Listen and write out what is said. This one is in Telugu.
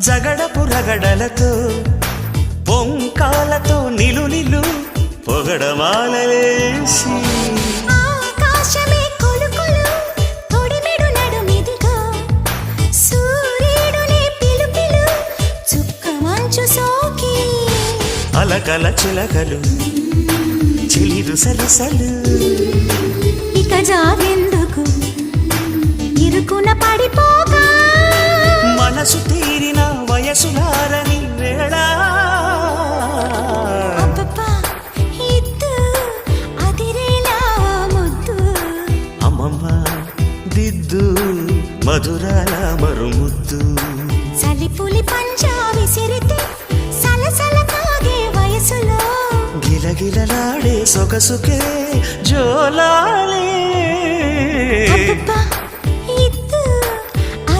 జగడపు రగడలతో పొంకాలతో నిలు నిలు పొగడమాలలేసి ఆకాశమే కొలుకొలు తొడిమెడు నడుమిదిగో సూర్యుడునే పిలుపిలు చుక్క మంచు సోకి అలకల చిలకలు చిలిరు సలసలు ఇక జాగెందుకు ఇరుకున పడిపోగా మనసు తీరిన వయసులారని వేళ అబ్బబ్బా ఇద్దు అదిరేలా ముద్దు అమ్మమ్మ దిద్దు మధురాల మరుముద్దు చలిపులి పంజా విసిరితే సలసల కాగే వయసులో గిలగిలలాడే సొగసుకే జోలాలే అబ్బబ్బా